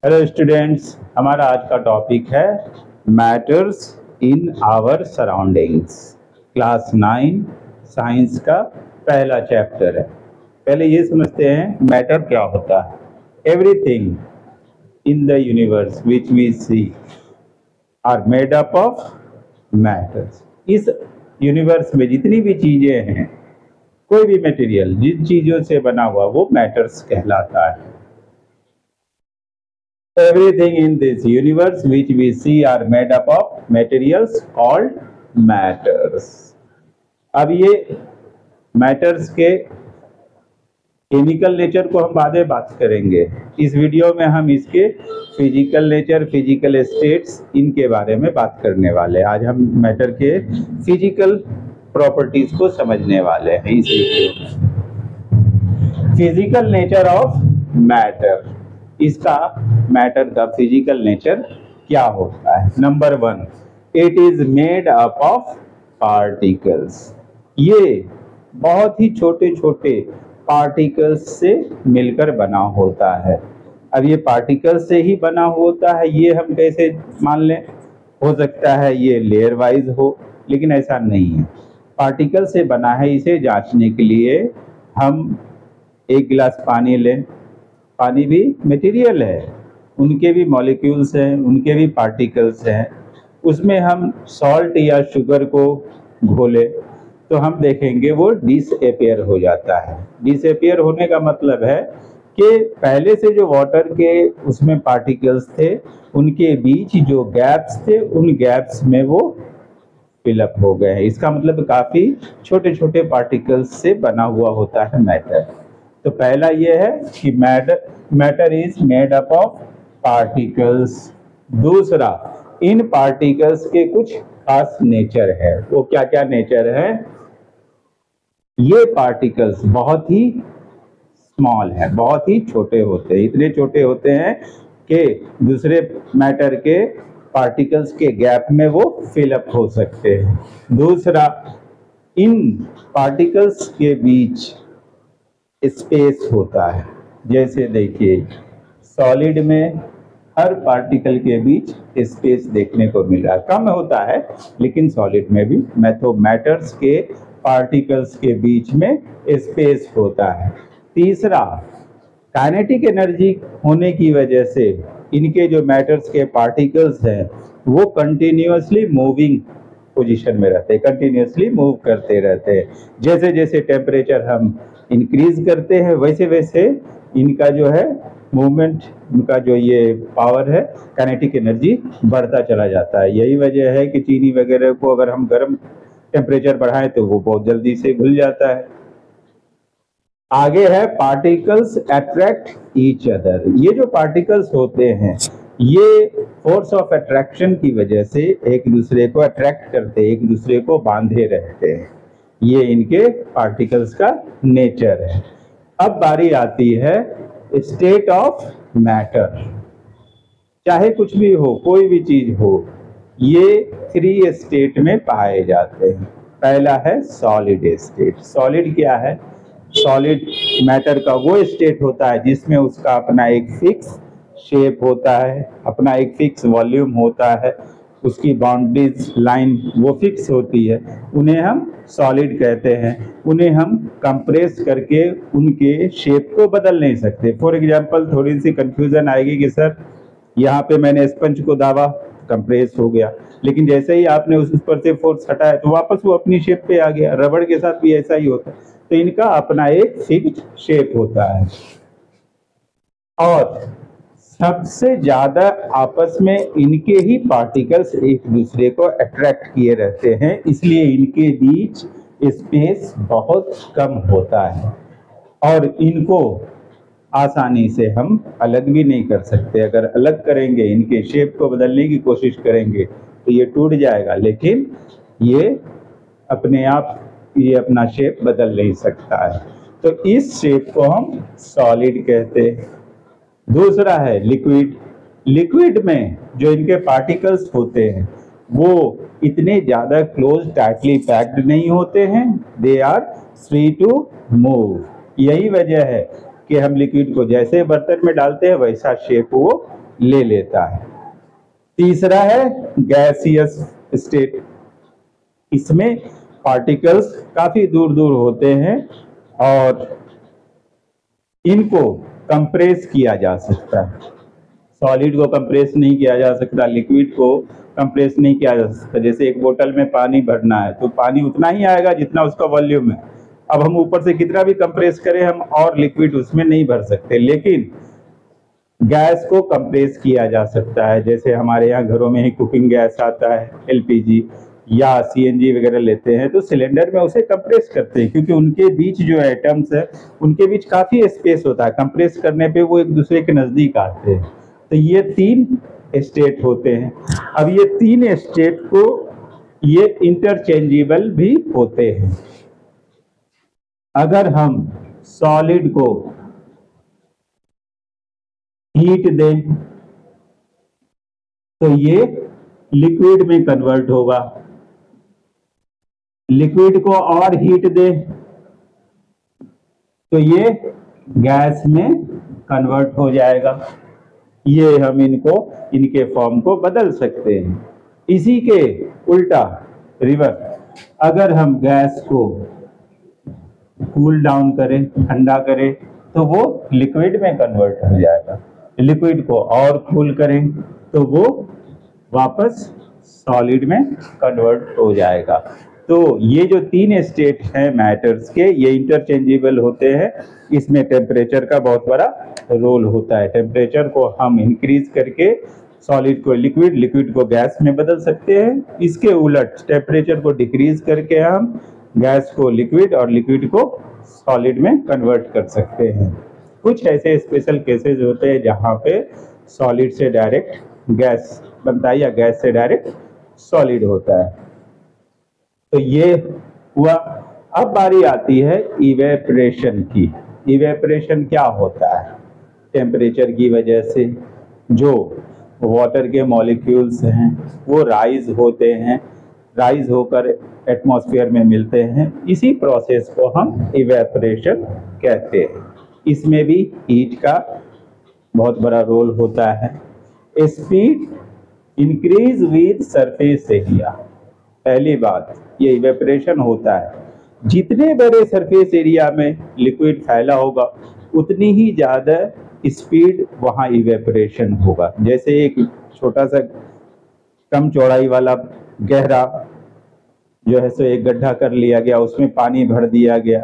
Hello students, हमारा आज का टॉपिक है matters in our surroundings. Class 9 science का पहला चैप्टर है। पहले ये समझते हैं मैटर क्या होता है। Everything in the universe which we see are made up of matters. इस यूनिवर्स में जितनी भी चीजें हैं, कोई भी मटेरियल जिन चीजों से बना हुआ वो मैटर्स कहलाता है। Everything in this universe which we see are made up of materials called matters. अब ये मैटर्स के केमिकल नेचर को हम बाद में बात करेंगे। इस वीडियो में हम इसके फिजिकल नेचर, फिजिकल स्टेट्स, इनके बारे में बात करने वाले हैं। आज हम मैटर के फिजिकल प्रॉपर्टीज को समझने वाले हैं इस वीडियो में। फिजिकल नेचर ऑफ मैटर, इसका मैटर का फिजिकल नेचर क्या होता है। Number 1, it is made up of particles. ये बहुत ही छोटे छोटे पार्टिकल्स से मिलकर बना होता है। अब ये पार्टिकल्स से ही बना होता है, ये हम कैसे मान लें? हो सकता है ये लेयर वाइज हो, लेकिन ऐसा नहीं है। पार्टिकल से बना है, इसे जांचने के लिए हम एक गिलास पानी लें। पानी भी मटेरियल है, उनके भी मॉलिक्यूल्स हैं, उनके भी पार्टिकल्स हैं। उसमें हम सॉल्ट या शुगर को घोले तो हम देखेंगे वो डिसअपियर हो जाता है। डिसअपियर होने का मतलब है कि पहले से जो वाटर के उसमें पार्टिकल्स थे, उनके बीच जो गैप्स थे, उन गैप्स में वो फिलअप हो गए हैं। इसका मतलब काफ़ी छोटे छोटे पार्टिकल्स से बना हुआ होता है मैटर। तो पहला ये है कि matter is made up of particles. दूसरा, इन पार्टिकल्स के कुछ खास नेचर है। वो क्या क्या नेचर है? ये पार्टिकल्स बहुत ही स्मॉल है, बहुत ही छोटे होते हैं। इतने छोटे होते हैं कि दूसरे मैटर के पार्टिकल्स के गैप में वो फिलअप हो सकते हैं। दूसरा, इन पार्टिकल्स के बीच स्पेस होता है। जैसे देखिए, सॉलिड में हर पार्टिकल के बीच स्पेस देखने को मिल रहा है। कम होता है लेकिन सॉलिड में भी मैटर्स के पार्टिकल्स के बीच में स्पेस होता है। तीसरा, काइनेटिक एनर्जी होने की वजह से इनके जो मैटर्स के पार्टिकल्स हैं वो कंटिन्यूअसली मूविंग पोजीशन में रहते हैं, कंटिन्यूअसली मूव करते रहते हैं। जैसे जैसे टेम्परेचर हम इंक्रीज करते हैं वैसे वैसे इनका जो है मूवमेंट, इनका जो ये पावर है, काइनेटिक एनर्जी बढ़ता चला जाता है। यही वजह है कि चीनी वगैरह को अगर हम गर्म टेम्परेचर बढ़ाएं तो वो बहुत जल्दी से घुल जाता है। आगे है पार्टिकल्स अट्रैक्ट ईच अदर। ये जो पार्टिकल्स होते हैं ये फोर्स ऑफ अट्रैक्शन की वजह से एक दूसरे को अट्रैक्ट करते, एक दूसरे को बांधे रहते हैं। ये इनके पार्टिकल्स का नेचर है। अब बारी आती है स्टेट ऑफ मैटर। चाहे कुछ भी हो, कोई भी चीज हो, ये 3 स्टेट में पाए जाते हैं। पहला है सॉलिड स्टेट। सॉलिड क्या है? सॉलिड मैटर का वो स्टेट होता है जिसमें उसका अपना एक फिक्स शेप होता है, अपना एक फिक्स वॉल्यूम होता है, उसकी बाउंड्रीज लाइन वो फिक्स होती है। उन्हें हम सॉलिड कहते हैं। उन्हें हम कंप्रेस करके उनके शेप को बदल नहीं सकते। फॉर एग्जांपल, थोड़ी सी कंफ्यूजन आएगी कि सर यहाँ पे मैंने स्पंज को दाबा, कंप्रेस हो गया, लेकिन जैसे ही आपने उस पर से फोर्स हटाया तो वापस वो अपनी शेप पे आ गया। रबड़ के साथ भी ऐसा ही होता है। तो इनका अपना एक फिक्स्ड शेप होता है। और सबसे ज्यादा आपस में इनके ही पार्टिकल्स एक दूसरे को अट्रैक्ट किए रहते हैं, इसलिए इनके बीच स्पेस बहुत कम होता है और इनको आसानी से हम अलग भी नहीं कर सकते। अगर अलग करेंगे, इनके शेप को बदलने की कोशिश करेंगे तो ये टूट जाएगा, लेकिन ये अपने आप ये अपना शेप बदल नहीं सकता है। तो इस शेप को हम सॉलिड कहते हैं। दूसरा है लिक्विड। लिक्विड में जो इनके पार्टिकल्स होते हैं वो इतने ज्यादा क्लोज टाइटली पैक्ड नहीं होते हैं, they are free to move. यही वजह है कि हम लिक्विड को जैसे बर्तन में डालते हैं वैसा शेप वो ले लेता है। तीसरा है गैसियस स्टेट। इसमें पार्टिकल्स काफी दूर दूर होते हैं और इनको कंप्रेस किया जा सकता है। सॉलिड को कंप्रेस नहीं किया जा सकता, लिक्विड को कंप्रेस नहीं किया जा सकता। जैसे एक बोतल में पानी भरना है तो पानी उतना ही आएगा जितना उसका वॉल्यूम है। अब हम ऊपर से कितना भी कंप्रेस करें हम और लिक्विड उसमें नहीं भर सकते, लेकिन गैस को कंप्रेस किया जा सकता है। जैसे हमारे यहाँ घरों में ही कुकिंग गैस आता है, एलपीजी या सीएनजी वगैरह लेते हैं तो सिलेंडर में उसे कंप्रेस करते हैं, क्योंकि उनके बीच जो एटम्स है उनके बीच काफी स्पेस होता है। कंप्रेस करने पे वो एक दूसरे के नजदीक आते हैं। तो ये 3 स्टेट होते हैं। अब ये 3 स्टेट को ये इंटरचेंजेबल भी होते हैं। अगर हम सॉलिड को हीट दें तो ये लिक्विड में कन्वर्ट होगा, लिक्विड को और हीट दें तो ये गैस में कन्वर्ट हो जाएगा। ये हम इनके फॉर्म को बदल सकते हैं। इसी के उल्टा रिवर्स, अगर हम गैस को कूल डाउन करें, ठंडा करें तो वो लिक्विड में कन्वर्ट हो जाएगा। लिक्विड को और कूल करें तो वो वापस सॉलिड में कन्वर्ट हो जाएगा। तो ये जो 3 स्टेट हैं मैटर्स के, ये इंटरचेंजेबल होते हैं। इसमें टेम्परेचर का बहुत बड़ा रोल होता है। टेम्परेचर को हम इंक्रीज करके सॉलिड को लिक्विड, लिक्विड को गैस में बदल सकते हैं। इसके उलट टेम्परेचर को डिक्रीज करके हम गैस को लिक्विड और लिक्विड को सॉलिड में कन्वर्ट कर सकते हैं। कुछ ऐसे स्पेशल केसेस होते हैं जहाँ पे सॉलिड से डायरेक्ट गैस बनता है या गैस से डायरेक्ट सॉलिड होता है। तो ये हुआ। अब बारी आती है इवेपोरेशन की। इवेपोरेशन क्या होता है? टेम्परेचर की वजह से जो वाटर के मॉलिक्यूल्स हैं वो राइज होते हैं, राइज होकर एटमॉस्फेयर में मिलते हैं। इसी प्रोसेस को हम इवेपोरेशन कहते हैं। इसमें भी हीट का बहुत बड़ा रोल होता है। Speed increase with surface area. पहली बात, ये इवेपोरेशन होता है, जितने बड़े सरफेस एरिया में लिक्विड फैला होगा उतनी ही ज़्यादा स्पीड वहाँ इवेपोरेशन होगा। जैसे एक छोटा सा कम चौड़ाई वाला गहरा जो है सो एक गड्ढा कर लिया गया, उसमें पानी भर दिया गया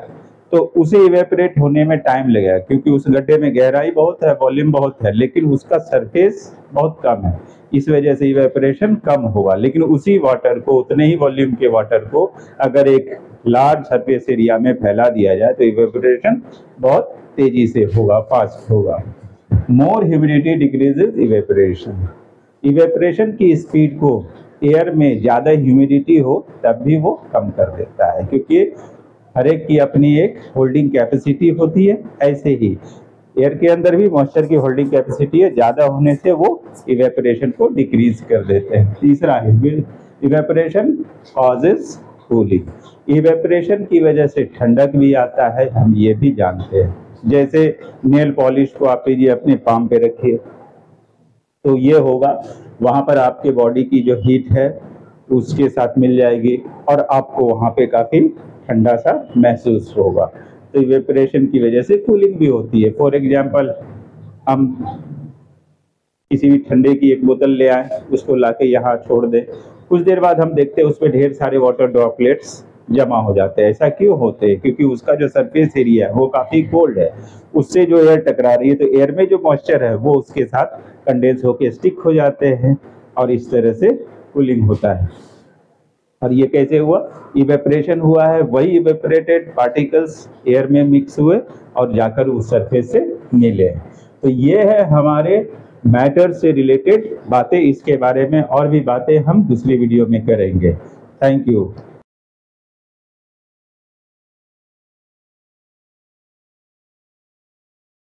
तो उसे इवेपोरेट होने में टाइम लगेगा, क्योंकि उस गड्ढे में गहराई बहुत है, वॉल्यूम बहुत है, लेकिन उसका सरफेस बहुत कम है। इस वजह से इवेपोरेशन कम होगा। लेकिन उसी वाटर को, उतने ही वॉल्यूम के वाटर को अगर एक लार्ज सरफेस एरिया में फैला दिया जाए तो इवेपोरेशन बहुत तेजी से होगा, फास्ट होगा। मोर ह्यूमिडिटी डिक्रीजेज इवेपोरेशन। इवेपोरेशन की स्पीड को एयर में ज़्यादा ह्यूमिडिटी हो तब भी वो कम कर देता है, क्योंकि हर एक की अपनी एक होल्डिंग कैपेसिटी होती है। ऐसे ही एयर के अंदर भी मॉइस्चर की होल्डिंग कैपेसिटी है, ज़्यादा होने से वो इवेपोरेशन को डिक्रीज कर देते हैं। तीसरा है इवेपोरेशन कॉजेज कूलिंग। इवेपोरेशन की वजह से ठंडक भी आता है, हम ये भी जानते हैं। जैसे नेल पॉलिश को आप लीजिए, अपने पाम पे रखिए तो ये होगा, वहाँ पर आपके बॉडी की जो हीट है उसके साथ मिल जाएगी और आपको वहाँ पे काफ़ी ठंडा सा महसूस होगा। तो इवेपोरेशन की वजह से कूलिंग भी होती है। फॉर एग्जांपल, हम किसी भी ठंडे की एक बोतल ले आए, उसको लाके यहाँ छोड़ दें, कुछ देर बाद हम देखते हैं उसमें ढेर सारे वाटर ड्रॉपलेट्स जमा हो जाते हैं। ऐसा क्यों होते हैं? क्योंकि उसका जो सरफेस एरिया है वो काफ़ी कोल्ड है, उससे जो एयर टकरा रही है तो एयर में जो मॉइस्चर है वो उसके साथ कंडेंस होकर स्टिक हो जाते हैं और इस तरह से कूलिंग होता है। और ये कैसे हुआ? इवेपोरेशन हुआ है, वही इवेपोरेटेड पार्टिकल्स एयर में मिक्स हुए और जाकर उस सरफेस से मिले। तो ये है हमारे मैटर से रिलेटेड बातें। इसके बारे में और भी बातें हम दूसरी वीडियो में करेंगे। Thank you.